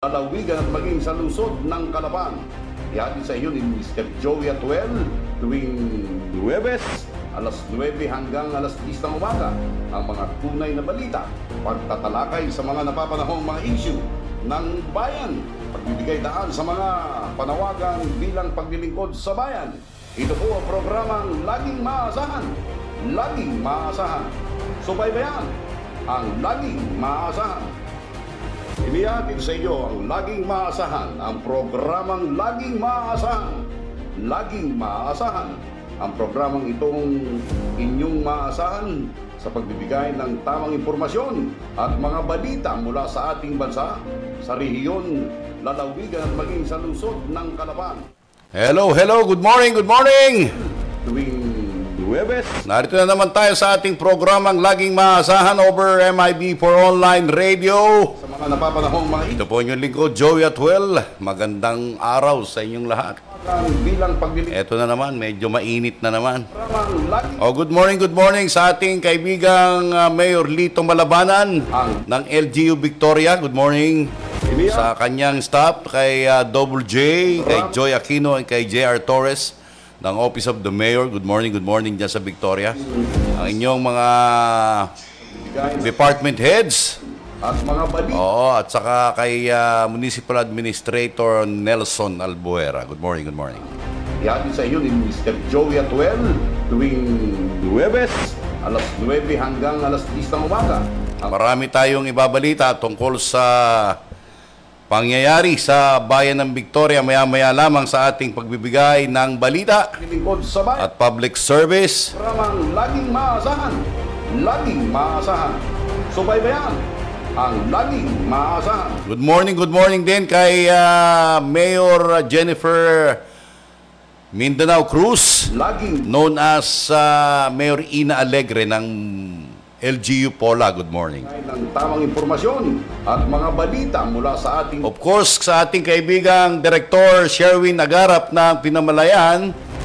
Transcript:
lalawigan at maging sa lungsod ng Calapan. Ihatid sa iyo ni Mr. Joey Atuel tuwing Luwebes, alas 9 hanggang alas 10 ng umaga ang mga tunay na balita, pagtatalakay sa mga napapanahong mga issue ng bayan, pagbibigay daan sa mga panawagan bilang paglilingkod sa bayan. Ito po ang programang laging maasahan. Laging maasahan. Subaybayan ang laging maasahan. Inihatid sa iyo ang laging maasahan, ang programang laging maasahan. Laging maasahan. Ang programang itong inyong maasahan sa pagbibigay ng tamang impormasyon at mga balita mula sa ating bansa, sa rehiyon, lalawigan at maging sa lungsod ng Calapan. Hello, good morning, Tuwing Luwebes, narito na naman tayo sa ating programang laging maasahan over MIB4 Online Radio. sa mga napapanahong mga Ito po inyong lingkod, Joey Atuel. Magandang araw sa inyong lahat. bilang paglilingkod. Ito na naman, medyo mainit na naman. Programang laging Good morning sa ating kaibigang Mayor Lito Malabanan ng LGU Victoria. Good morning sa kanyang staff, kay Double J, kay Joy Aquino, at kay JR Torres ng Office of the Mayor. Good morning dyan sa Victoria. Ang inyong mga department heads. at mga balita. Oo, at saka kay Municipal Administrator Nelson Albuera. Good morning. Ihatid sa iyo ni Mr. Joey Atuel tuwing Luwebes, alas 9 hanggang alas 10 ng umaga. Marami tayong ibabalita tungkol sa pangyayari sa bayan ng Victoria maya-maya lamang sa ating pagbibigay ng balita Paglilingkod sa bayan. at public service. Programang laging maasahan. Laging maasahan. Subaybayan ang laging maasahan. Good morning din kay Mayor Jennifer Mindanao Cruz, Laging known as Mayor Ina Alegre ng LGU Pola. Good morning. ng tamang impormasyon at mga balita mula sa ating Of course, sa ating kaibigang Direktor Sherwin Agarap ng Pinamalayan,